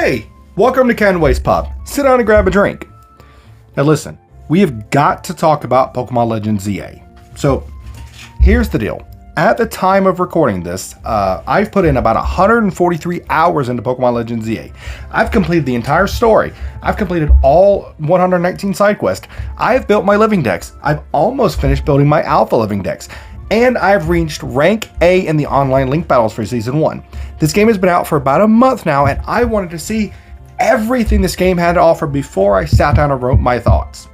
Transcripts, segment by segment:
Hey, welcome to Kenway's Pub. Sit down and grab a drink. Now listen, we have got to talk about Pokémon Legends Z-A. So here's the deal. At the time of recording this, I've put in about 143 hours into Pokémon Legends Z-A. I've completed the entire story. I've completed all 119 side quests. I've built my living decks. I've almost finished building my alpha living decks. And I've reached rank A in the online link battles for season 1. This game has been out for about a month now, and I wanted to see everything this game had to offer before I sat down and wrote my thoughts.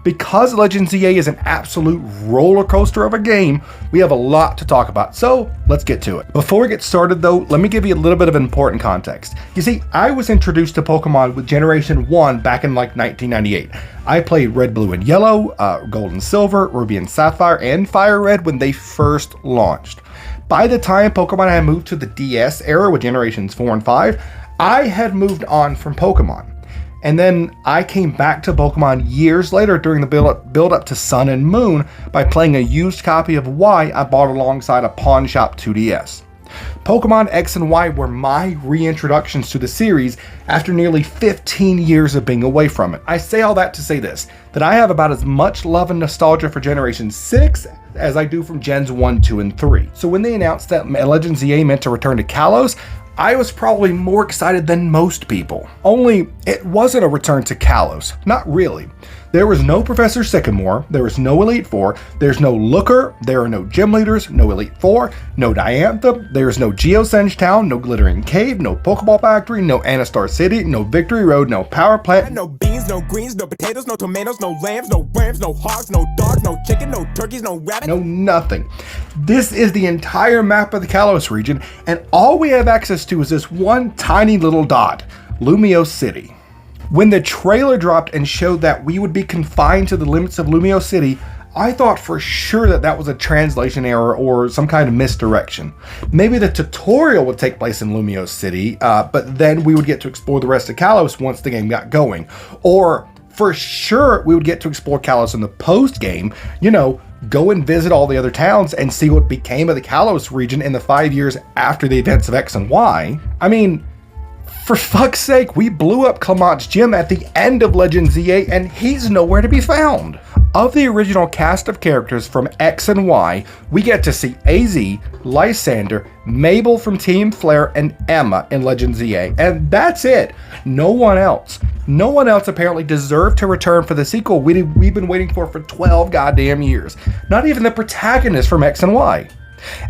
Because Legends Z-A is an absolute roller coaster of a game, we have a lot to talk about, so let's get to it. Before we get started though, let me give you a little bit of important context. You see, I was introduced to Pokemon with Generation 1 back in like 1998. I played Red, Blue, and Yellow, Gold and Silver, Ruby and Sapphire, and Fire Red when they first launched. By the time Pokemon had moved to the DS era with Generations 4 and 5, I had moved on from Pokemon. And then I came back to Pokemon years later during the build up to Sun and Moon by playing a used copy of Y I bought alongside a pawn shop 2DS. Pokemon X and Y were my reintroductions to the series after nearly 15 years of being away from it. I say all that to say this, that I have about as much love and nostalgia for Generation 6 as I do from Gens 1, 2, and 3. So when they announced that Legends Z-A meant to return to Kalos, I was probably more excited than most people. Only, it wasn't a return to Kalos. Not really. There was no Professor Sycamore, there was no Elite Four, there's no Looker, there are no gym leaders, no Elite Four, no Diantha, there's no Geosenge Town, no Glittering Cave, no Pokeball Factory, no Anastar City, no Victory Road, no Power Plant. No beans, no greens, no potatoes, no tomatoes, no lambs, no rams, no hogs, no dogs, no chicken, no turkeys, no rabbit. No nothing. This is the entire map of the Kalos region, and all we have access to is this one tiny little dot, Lumio City. When the trailer dropped and showed that we would be confined to the limits of Lumio City, I thought for sure that that was a translation error or some kind of misdirection. Maybe the tutorial would take place in Lumio City, but then we would get to explore the rest of Kalos once the game got going. Or for sure we would get to explore Kalos in the post-game, go and visit all the other towns and see what became of the Kalos region in the 5 years after the events of X and Y. I mean, for fuck's sake, we blew up Clamont's gym at the end of Legends Z-A and he's nowhere to be found. Of the original cast of characters from X and Y, we get to see AZ, Lysander, Mabel from Team Flare, and Emma in Legends Z-A, and that's it. No one else. No one else apparently deserved to return for the sequel we've been waiting for 12 goddamn years. Not even the protagonist from X and Y.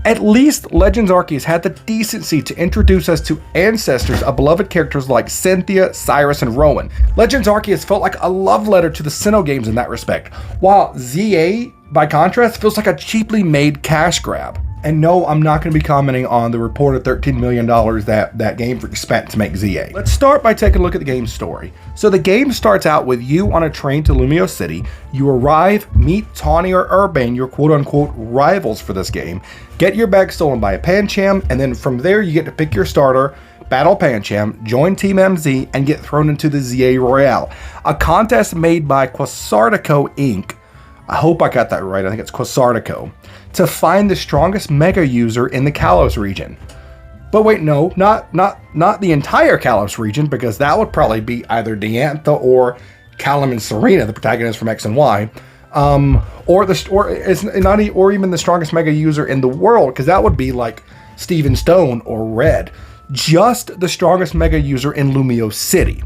At least Legends Arceus had the decency to introduce us to ancestors of beloved characters like Cynthia, Cyrus, and Rowan. Legends Arceus felt like a love letter to the Sinnoh games in that respect, while Z-A, by contrast, feels like a cheaply made cash grab. And no, I'm not going to be commenting on the reported $13 million that Game Freak spent to make Z-A. Let's start by taking a look at the game's story. So the game starts out with you on a train to Lumio City. You arrive, meet Tawny or Urbane, your quote-unquote rivals for this game, get your bag stolen by a Pancham, and then from there you get to pick your starter, battle Pancham, join Team MZ, and get thrown into the Z-A Royale, a contest made by Quasartico Inc. I hope I got that right, I think it's Quasartico, to find the strongest Mega user in the Kalos region. But wait, no, not the entire Kalos region, because that would probably be either Diantha or Callum and Serena, the protagonists from X and Y, or even the strongest Mega user in the world, because that would be like Steven Stone or Red. Just the strongest Mega user in Lumio City.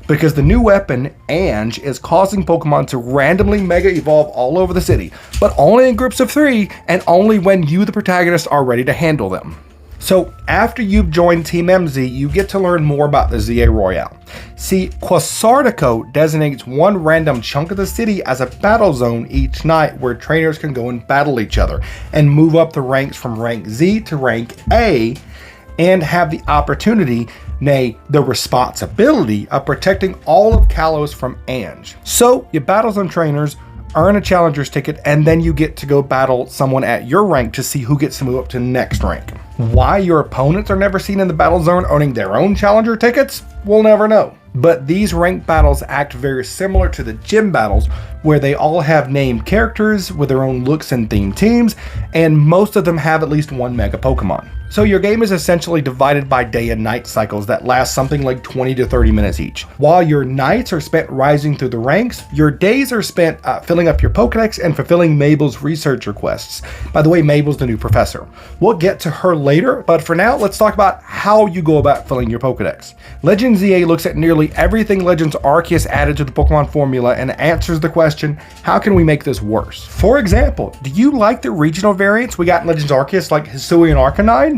Because the new weapon, Ange, is causing Pokemon to randomly Mega Evolve all over the city, but only in groups of 3, and only when you, the protagonist, are ready to handle them. So, after you've joined Team MZ, you get to learn more about the Z-A Royale. See, Quasartico designates one random chunk of the city as a battle zone each night where trainers can go and battle each other, and move up the ranks from rank Z to rank A, and have the opportunity, nay, the responsibility of protecting all of Kalos from Ange. So, you battle some trainers, earn a challenger's ticket, and then you get to go battle someone at your rank to see who gets to move up to the next rank. Why your opponents are never seen in the battle zone owning their own challenger tickets? We'll never know. But these ranked battles act very similar to the gym battles, where they all have named characters with their own looks and themed teams, and most of them have at least one Mega Pokemon. So your game is essentially divided by day and night cycles that last something like 20 to 30 minutes each. While your nights are spent rising through the ranks, your days are spent filling up your Pokedex and fulfilling Mabel's research requests. By the way, Mabel's the new professor. We'll get to her later, but for now, let's talk about how you go about filling your Pokedex. Legends Z-A looks at nearly everything Legends Arceus added to the Pokemon formula and answers the question, how can we make this worse? For example, do you like the regional variants we got in Legends Arceus like Hisui and Arcanine?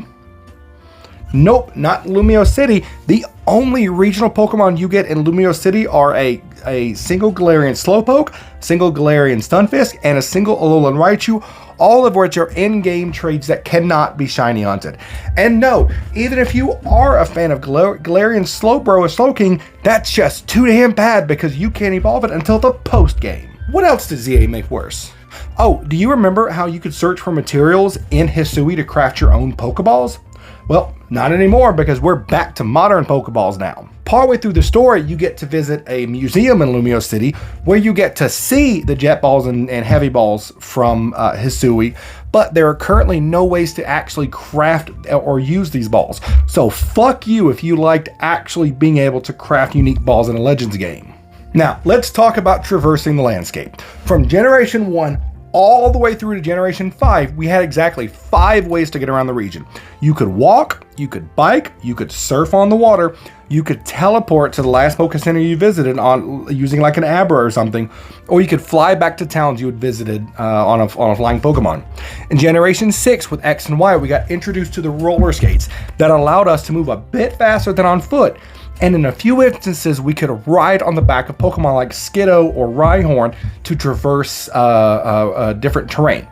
Nope, not Lumio City. The only regional Pokemon you get in Lumio City are a single Galarian Slowpoke, single Galarian Stunfisk, and a single Alolan Raichu, all of which are in-game trades that cannot be shiny hunted. And no, even if you are a fan of Galarian Slowbro or Slowking, that's just too damn bad because you can't evolve it until the post-game. What else does ZA make worse? Oh, do you remember how you could search for materials in Hisui to craft your own Pokeballs? Well, not anymore because we're back to modern Pokeballs now. Partway through the story, you get to visit a museum in Lumio City where you get to see the Jet Balls and Heavy Balls from Hisui, but there are currently no ways to actually craft or use these balls. So fuck you if you liked actually being able to craft unique balls in a Legends game. Now, let's talk about traversing the landscape. From Generation 1 all the way through to Generation 5, we had exactly 5 ways to get around the region. You could walk, you could bike, you could surf on the water, you could teleport to the last Poké Center you visited on using like an Abra or something, or you could fly back to towns you had visited on a flying Pokemon. In Generation 6 with X and Y, we got introduced to the roller skates that allowed us to move a bit faster than on foot. And in a few instances, we could ride on the back of Pokemon like Skiddo or Rhyhorn to traverse different terrain.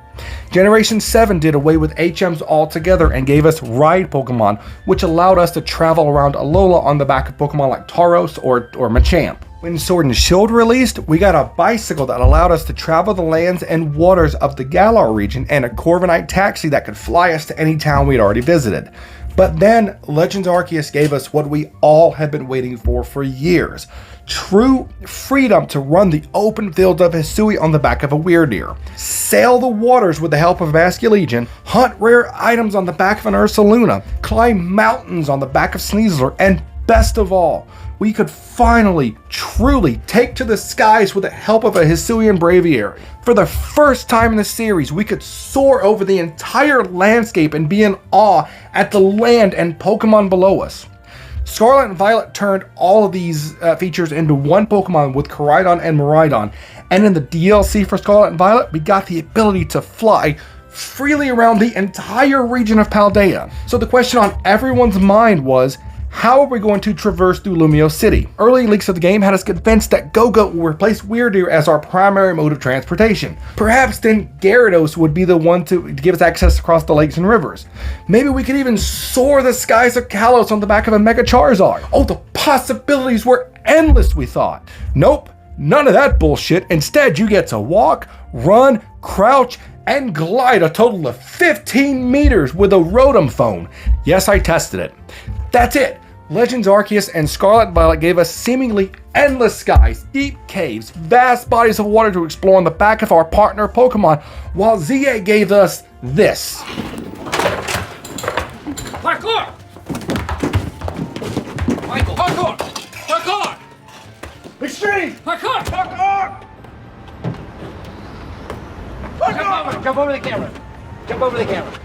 Generation 7 did away with HMs altogether and gave us ride Pokemon, which allowed us to travel around Alola on the back of Pokemon like Tauros or Machamp. When Sword and Shield released, we got a bicycle that allowed us to travel the lands and waters of the Galar region and a Corviknight taxi that could fly us to any town we'd already visited. But then Legends Arceus gave us what we all have been waiting for years. True freedom to run the open fields of Hisui on the back of a Wyrdeer, sail the waters with the help of Basculegion, hunt rare items on the back of an Ursaluna, climb mountains on the back of Sneasler, and best of all, we could finally, truly take to the skies with the help of a Hisuian Braviary. For the first time in the series, we could soar over the entire landscape and be in awe at the land and Pokemon below us. Scarlet and Violet turned all of these features into one Pokemon with Koraidon and Miraidon, and in the DLC for Scarlet and Violet, we got the ability to fly freely around the entire region of Paldea. So the question on everyone's mind was, how are we going to traverse through Lumio City? Early leaks of the game had us convinced that Go-Go will replace Wyrdeer as our primary mode of transportation. Perhaps then Gyarados would be the one to give us access across the lakes and rivers. Maybe we could even soar the skies of Kalos on the back of a Mega Charizard. Oh, the possibilities were endless, we thought. Nope, none of that bullshit. Instead, you get to walk, run, crouch, and glide a total of 15 meters with a Rotom phone. Yes, I tested it. That's it. Legends Arceus and Scarlet and Violet gave us seemingly endless skies, deep caves, vast bodies of water to explore on the back of our partner Pokemon, while ZA gave us this. Parkour! Michael, parkour! Parkour! Extreme! Parkour! Parkour! Parkour! Jump over the camera. Jump over the camera.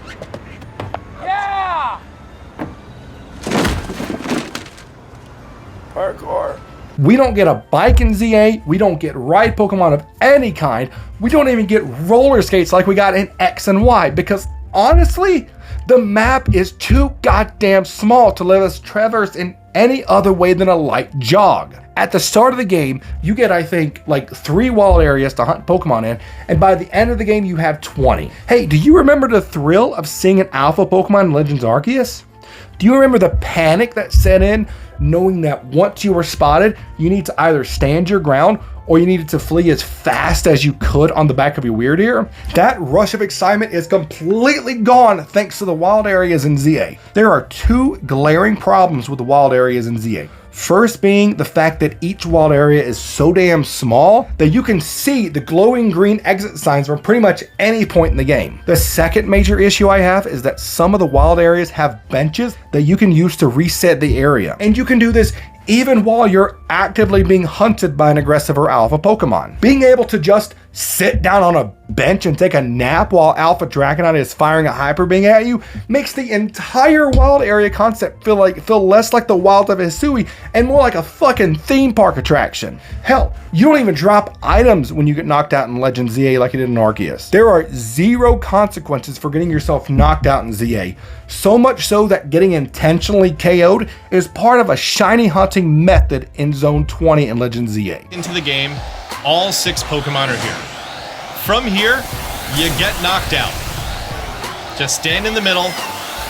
Yeah! Parkour. We don't get a bike in ZA, we don't get ride Pokemon of any kind, we don't even get roller skates like we got in X and Y, because honestly, the map is too goddamn small to let us traverse in any other way than a light jog. At the start of the game, you get, I think, like 3 wild areas to hunt Pokemon in, and by the end of the game, you have 20. Hey, do you remember the thrill of seeing an alpha Pokemon in Legends Arceus? Do you remember the panic that set in, knowing that once you were spotted, you need to either stand your ground or you needed to flee as fast as you could on the back of your Wyrdeer? That rush of excitement is completely gone thanks to the wild areas in ZA. There are 2 glaring problems with the wild areas in ZA. First being the fact that each wild area is so damn small that you can see the glowing green exit signs from pretty much any point in the game. The second major issue I have is that some of the wild areas have benches that you can use to reset the area. And you can do this even while you're actively being hunted by an aggressive or alpha Pokemon. Being able to just sit down on a bench and take a nap while Alpha Dragonite is firing a Hyper Beam at you makes the entire wild area concept feel less like the wild of Hisui and more like a fucking theme park attraction. Hell, you don't even drop items when you get knocked out in Legends Z-A like you did in Arceus. There are zero consequences for getting yourself knocked out in Z-A, so much so that getting intentionally KO'd is part of a shiny hunting method in Zone 20 in Legends Z-A. Into the game, all 6 Pokemon are here. From here, you get knocked out. Just stand in the middle,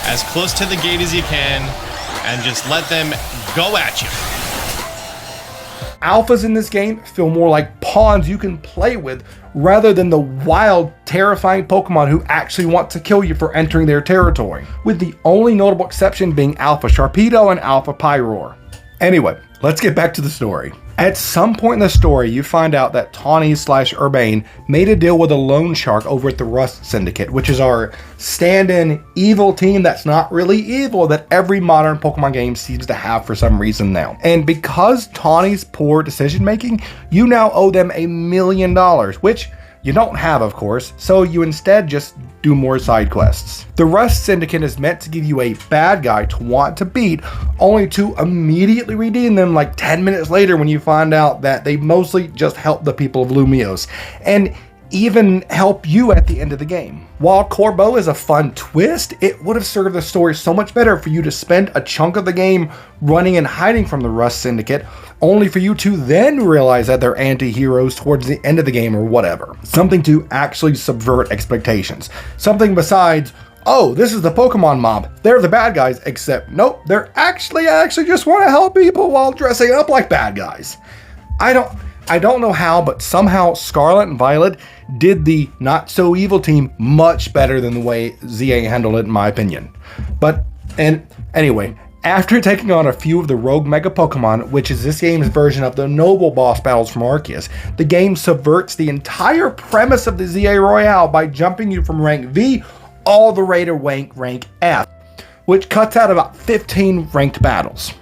as close to the gate as you can, and just let them go at you. Alphas in this game feel more like pawns you can play with rather than the wild, terrifying Pokemon who actually want to kill you for entering their territory, with the only notable exception being Alpha Sharpedo and Alpha Pyroar. Anyway, let's get back to the story. At some point in the story, you find out that Tawny/Urbane made a deal with a loan shark over at the Rust Syndicate, which is our stand-in evil team that's not really evil that every modern Pokemon game seems to have for some reason now. And because Tawny's poor decision making, you now owe them $1 million, which you don't have, of course, so you instead just do more side quests. The Rust Syndicate is meant to give you a bad guy to want to beat, only to immediately redeem them like 10 minutes later when you find out that they mostly just help the people of Lumiose, and even help you at the end of the game. While Corbeau is a fun twist, it would have served the story so much better for you to spend a chunk of the game running and hiding from the Rust Syndicate, only for you to then realize that they're anti-heroes towards the end of the game or whatever. Something to actually subvert expectations. Something besides, oh, this is the Pokemon mob, they're the bad guys, except nope, they're actually just want to help people while dressing up like bad guys. I don't know how, but somehow Scarlet and Violet did the not so evil team much better than the way Z-A handled it in my opinion. Anyway, after taking on a few of the rogue mega Pokemon, which is this game's version of the noble boss battles from Arceus, the game subverts the entire premise of the Z-A Royale by jumping you from rank V all the way to rank F, which cuts out about 15 ranked battles.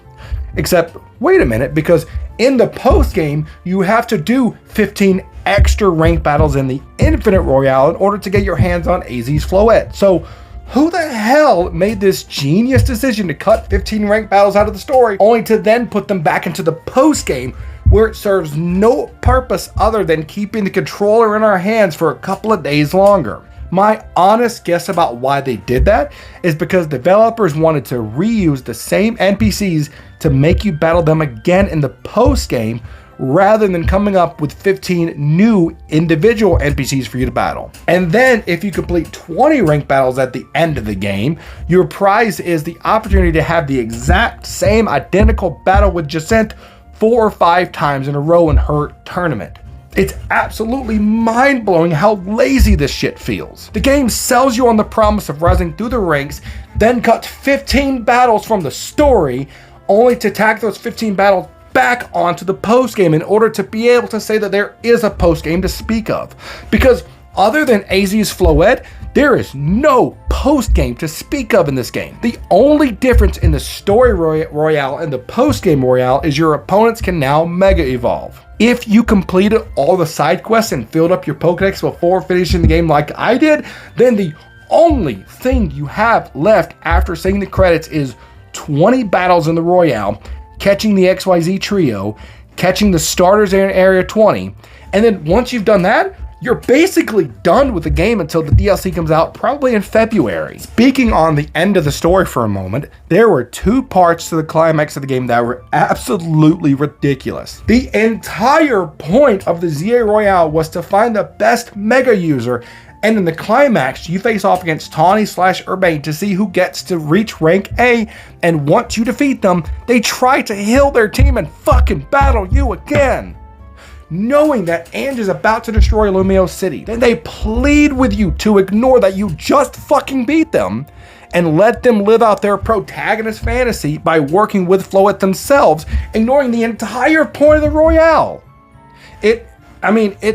Except, wait a minute, because in the post game, you have to do 15 extra ranked battles in the Infinite Royale in order to get your hands on AZ's Floette. So, who the hell made this genius decision to cut 15 ranked battles out of the story, only to then put them back into the post game, where it serves no purpose other than keeping the controller in our hands for a couple of days longer? My honest guess about why they did that is because developers wanted to reuse the same NPCs to make you battle them again in the post game, rather than coming up with 15 new individual NPCs for you to battle. And then if you complete 20 ranked battles at the end of the game, your prize is the opportunity to have the exact same identical battle with Jacinthe 4 or 5 times in a row in her tournament. It's absolutely mind-blowing how lazy this shit feels. The game sells you on the promise of rising through the ranks, then cuts 15 battles from the story, only to tack those 15 battles back onto the post-game in order to be able to say that there is a post-game to speak of. Because other than AZ's Floette, there is no post-game to speak of in this game. The only difference in the story royale and the post-game royale is your opponents can now mega evolve. If you completed all the side quests and filled up your Pokedex before finishing the game like I did, then the only thing you have left after seeing the credits is 20 battles in the royale, catching the XYZ trio, catching the starters in Area 20, and then once you've done that, you're basically done with the game until the DLC comes out probably in February. Speaking on the end of the story for a moment, there were 2 parts to the climax of the game that were absolutely ridiculous. The entire point of the Z-A Royale was to find the best Mega user, and in the climax, you face off against Tawny/Urbane to see who gets to reach rank A, and once you defeat them, they try to heal their team and fucking battle you again. Knowing that Ange is about to destroy Lumiose City, then they plead with you to ignore that you just fucking beat them, and let them live out their protagonist fantasy by working with Floette themselves, ignoring the entire point of the Royale. It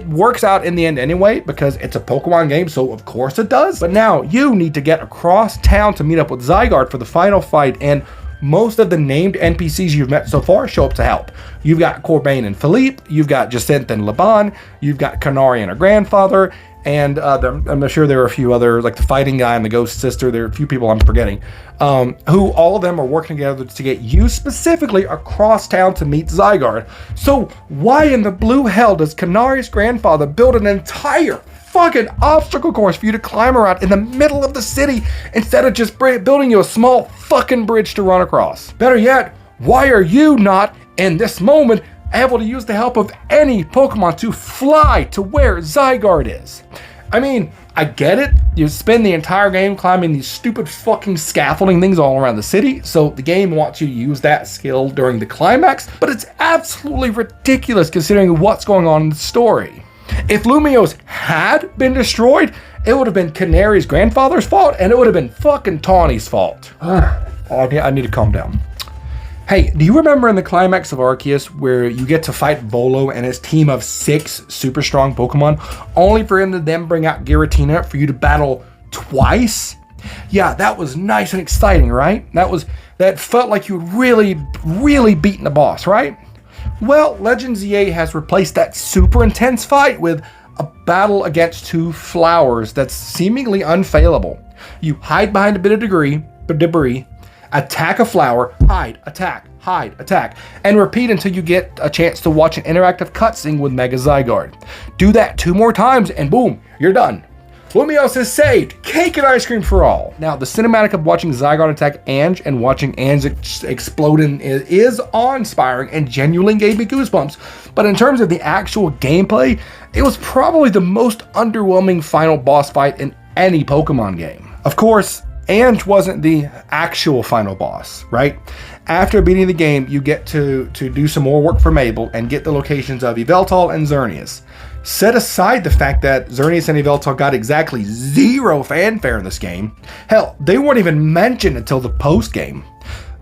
works out in the end anyway, because it's a Pokemon game, so of course it does. But now you need to get across town to meet up with Zygarde for the final fight, and most of the named NPCs you've met so far show up to help. You've got Corbane and Philippe, you've got Jacinthe and Laban, you've got Canary and her grandfather, and I'm sure there are a few others, like the fighting guy and the ghost sister. There are a few people I'm forgetting, who all of them are working together to get you specifically across town to meet Zygarde. So why in the blue hell does Canary's grandfather build an entire fucking obstacle course for you to climb around in the middle of the city instead of just building you a small fucking bridge to run across? Better yet, why are you not, in this moment, able to use the help of any Pokemon to fly to where Zygarde is? I mean, I get it. You spend the entire game climbing these stupid fucking scaffolding things all around the city, so the game wants you to use that skill during the climax, but it's absolutely ridiculous considering what's going on in the story. If Lumiose had been destroyed, it would have been Canary's grandfather's fault, and it would have been fucking Tawny's fault. I need to calm down. Hey, do you remember in the climax of Arceus where you get to fight Volo and his team of 6 super strong Pokemon, only for him to then bring out Giratina for you to battle twice? Yeah, that was nice and exciting, right? That felt like you really beaten the boss, right? Well, Legends Z-A has replaced that super intense fight with a battle against 2 flowers that's seemingly unfailable. You hide behind a bit of debris, attack a flower, hide, attack, and repeat until you get a chance to watch an interactive cutscene with Mega Zygarde. Do that 2 more times and boom, you're done. Lumiose is saved. Cake and ice cream for all. Now, the cinematic of watching Zygarde attack Ange and watching Ange explode is awe-inspiring and genuinely gave me goosebumps. But in terms of the actual gameplay, it was probably the most underwhelming final boss fight in any Pokemon game. Of course, Ange wasn't the actual final boss, right? After beating the game, you get to do some more work for Mabel and get the locations of Yveltal and Xerneas. Set aside the fact that Xerneas and Yveltal got exactly 0 fanfare in this game. Hell, they weren't even mentioned until the post-game.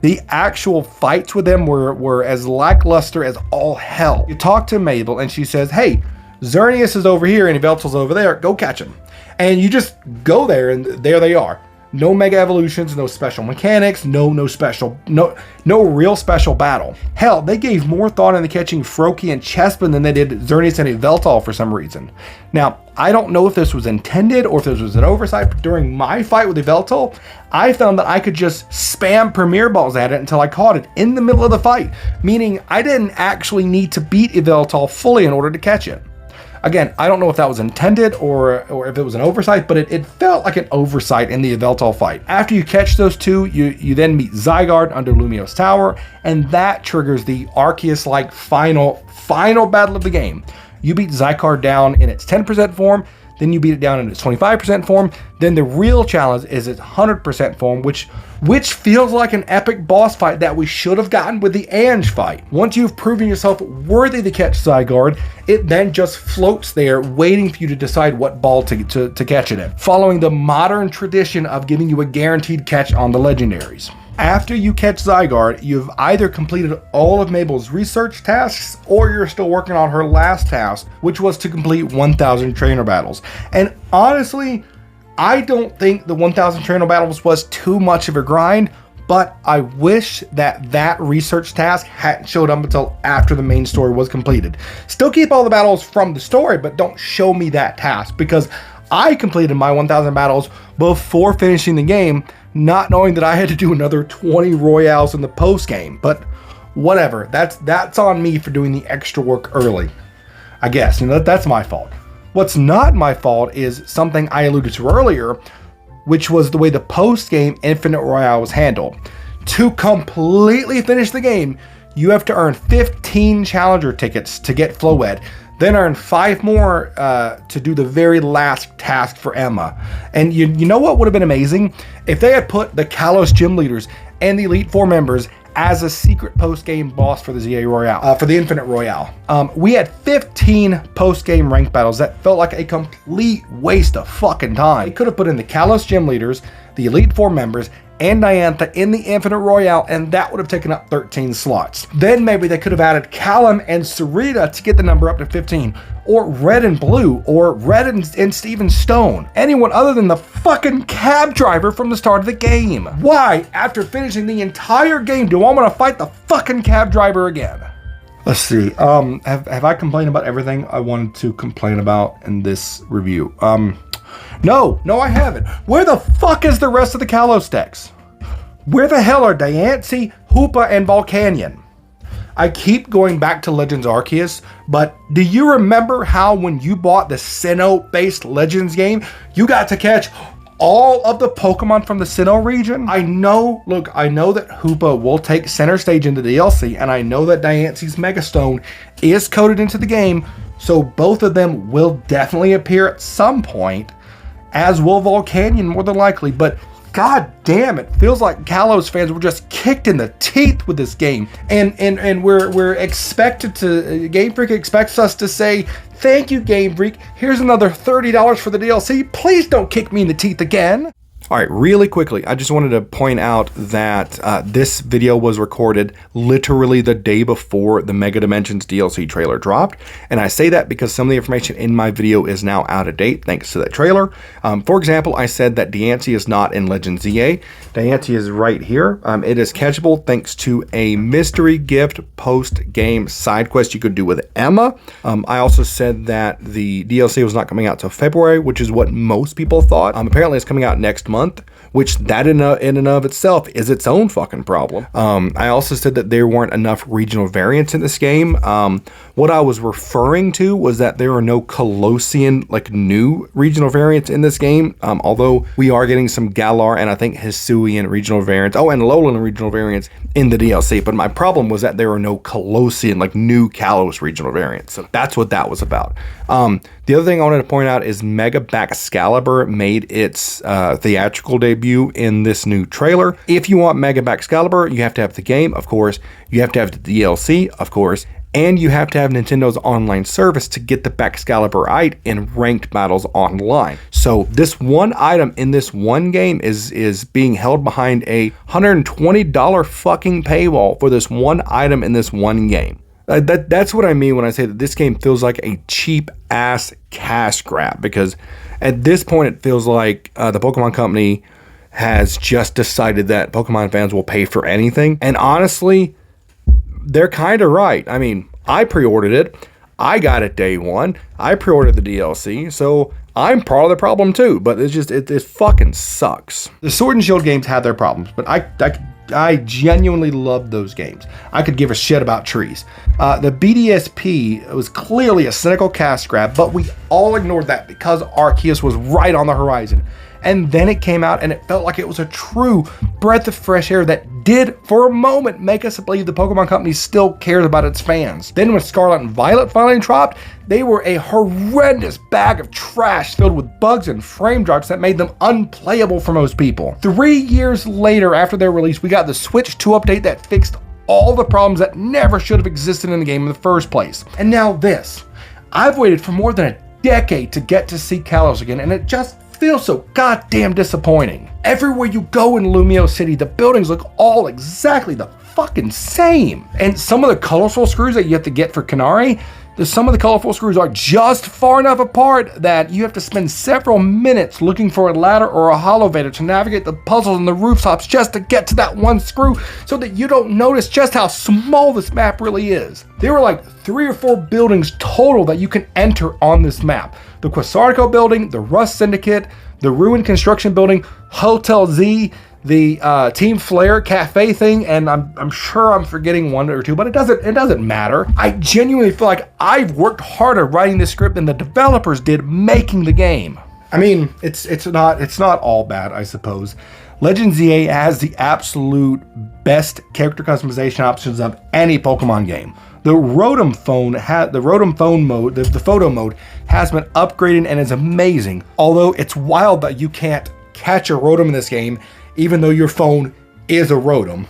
The actual fights with them were as lackluster as all hell. You talk to Mabel and she says, hey, Xerneas is over here and Yveltal's over there, go catch him. And you just go there and there they are. No mega evolutions, no special mechanics, no real special battle. Hell, they gave more thought into catching Froakie and Chespin than they did Xerneas and Yveltal for some reason. Now, I don't know if this was intended or if this was an oversight, but during my fight with Yveltal, I found that I could just spam Premier Balls at it until I caught it in the middle of the fight, meaning I didn't actually need to beat Yveltal fully in order to catch it. Again, I don't know if that was intended or if it was an oversight, but it felt like an oversight in the Yveltal fight. After you catch those 2, you then meet Zygarde under Lumiose Tower, and that triggers the Arceus-like final battle of the game. You beat Zygarde down in its 10% form, then you beat it down in its 25% form, then the real challenge is its 100% form, which feels like an epic boss fight that we should have gotten with the Ange fight. Once you've proven yourself worthy to catch Zygarde, it then just floats there waiting for you to decide what ball to catch it in, following the modern tradition of giving you a guaranteed catch on the legendaries. After you catch Zygarde, you've either completed all of Mabel's research tasks or you're still working on her last task, which was to complete 1,000 trainer battles. And honestly, I don't think the 1,000 trainer battles was too much of a grind, but I wish that research task hadn't showed up until after the main story was completed. Still keep all the battles from the story, but don't show me that task, because I completed my 1,000 battles before finishing the game, not knowing that I had to do another 20 Royales in the post game. But whatever, that's on me for doing the extra work early, I guess. That's my fault. What's not my fault is something I alluded to earlier, which was the way the post game Infinite Royale was handled. To completely finish the game, you have to earn 15 challenger tickets to get Floette, then earn 5 more to do the very last task for Emma. And you know what would have been amazing? If they had put the Kalos gym leaders and the Elite Four members as a secret post-game boss for the Z-A Royale, for the Infinite Royale. We had 15 post-game ranked battles that felt like a complete waste of fucking time. They could have put in the Kalos gym leaders, the Elite Four members, and Diantha in the Infinite Royale, and that would have taken up 13 slots. Then maybe they could have added Callum and Sarita to get the number up to 15, or Red and Blue, or Red and Steven Stone. Anyone other than the fucking cab driver from the start of the game. Why, after finishing the entire game, do I want to fight the fucking cab driver again? Let's see, have I complained about everything I wanted to complain about in this review? No, I haven't. Where the fuck is the rest of the Kalos decks? Where the hell are Diancie, Hoopa, and Volcanion? I keep going back to Legends Arceus, but do you remember how when you bought the Sinnoh-based Legends game, you got to catch all of the Pokemon from the Sinnoh region? I know that Hoopa will take center stage into the DLC, and I know that Diancie's Megastone is coded into the game, so both of them will definitely appear at some point, as will Volcanion more than likely, but god damn, it feels like Kalos fans were just kicked in the teeth with this game. And we're expected to, Game Freak expects us to say, thank you Game Freak, here's another $30 for the DLC, please don't kick me in the teeth again. All right, really quickly, I just wanted to point out that this video was recorded literally the day before the Mega Dimensions DLC trailer dropped. And I say that because some of the information in my video is now out of date thanks to that trailer. For example, I said that Diancie is not in Legends Z-A. Diancie is right here. It is catchable thanks to a mystery gift post-game side quest you could do with Emma. I also said that the DLC was not coming out till February, which is what most people thought. Apparently it's coming out next month, which that in and of itself is its own fucking problem. I also said that there weren't enough regional variants in this game. What I was referring to was that there are no Colossian, like new regional variants in this game, although we are getting some Galar and I think Hisuian regional variants, and Alolan regional variants in the DLC, but my problem was that there are no Colossian, like new Kalos regional variants, so that's what that was about. The other thing I wanted to point out is Mega Baxcalibur made its theatrical debut in this new trailer. If you want Mega Baxcalibur, you have to have the game, of course, you have to have the DLC, of course, and you have to have Nintendo's online service to get the Baxcalibur in ranked battles online. So this one item in this one game is being held behind a $120 fucking paywall for this one item in this one game. That's what I mean when I say that this game feels like a cheap ass cash grab, because at this point it feels like the Pokemon Company has just decided that Pokemon fans will pay for anything. And honestly, they're kind of right. I mean, I pre-ordered it. I got it day one. I pre-ordered the DLC, so I'm part of the problem too. But it's just, it fucking sucks. The Sword and Shield games had their problems, but I genuinely loved those games. I could give a shit about trees. The BDSP was clearly a cynical cash grab, but we all ignored that because Arceus was right on the horizon. And then it came out and it felt like it was a true breath of fresh air that did, for a moment, make us believe the Pokemon Company still cares about its fans. Then when Scarlet and Violet finally dropped, they were a horrendous bag of trash filled with bugs and frame drops that made them unplayable for most people. 3 years later after their release, we got the Switch 2 update that fixed all the problems that never should have existed in the game in the first place. And now this. I've waited for more than a decade to get to see Kalos again, and it just feels so goddamn disappointing. Everywhere you go in Lumio City, the buildings look all exactly the fucking same. And some of the colorful screws that you have to get for Canary, some of the colorful screws are just far enough apart that you have to spend several minutes looking for a ladder or a holovator to navigate the puzzles and the rooftops just to get to that one screw, so that you don't notice just how small this map really is. There were like 3 or 4 buildings total that you can enter on this map. The Quasarco building, the Rust Syndicate, the Ruined Construction building, Hotel Z, the Team Flare cafe thing, and I'm sure I'm forgetting 1 or 2, but it doesn't matter. I genuinely feel like I've worked harder writing this script than the developers did making the game. I mean, it's not all bad, I suppose. Legends Z-A has the absolute best character customization options of any Pokemon game. The Rotom phone mode, the photo mode, has been upgraded and is amazing. Although it's wild that you can't catch a Rotom in this game, even though your phone is a Rotom.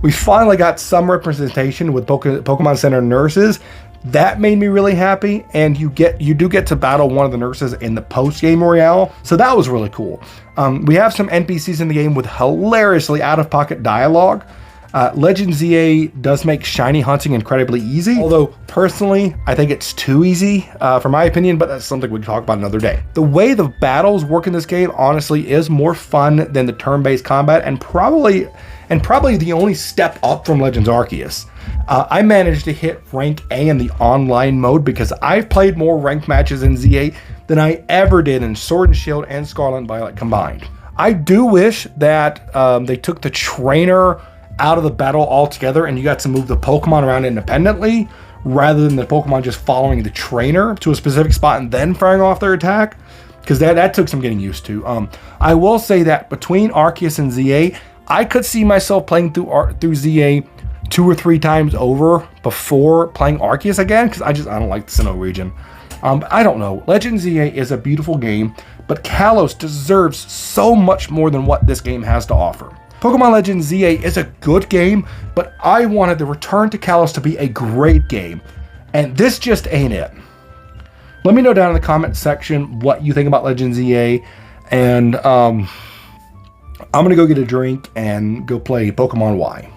We finally got some representation with Pokemon Center nurses, That made me really happy, and you do get to battle one of the nurses in the post-game royale, so that was really cool. We have some NPCs in the game with hilariously out-of-pocket dialogue. Legends Z-A does make shiny hunting incredibly easy, although personally, I think it's too easy, for my opinion, but that's something we can talk about another day. The way the battles work in this game, honestly, is more fun than the turn-based combat, and probably the only step up from Legends Arceus. I managed to hit rank A in the online mode because I've played more ranked matches in Z-A than I ever did in Sword and Shield and Scarlet and Violet combined. I do wish that they took the trainer out of the battle altogether and you got to move the Pokemon around independently rather than the Pokemon just following the trainer to a specific spot and then firing off their attack, because that took some getting used to. I will say that between Arceus and Z-A, I could see myself playing through Z-A 2 or 3 times over before playing Arceus again, because I don't like the Sinnoh region. I don't know. Legends Z-A is a beautiful game, but Kalos deserves so much more than what this game has to offer. Pokemon Legends Z-A is a good game, but I wanted the Return to Kalos to be a great game, and this just ain't it. Let me know down in the comment section what you think about Legends Z-A, and I'm gonna go get a drink and go play Pokemon Y.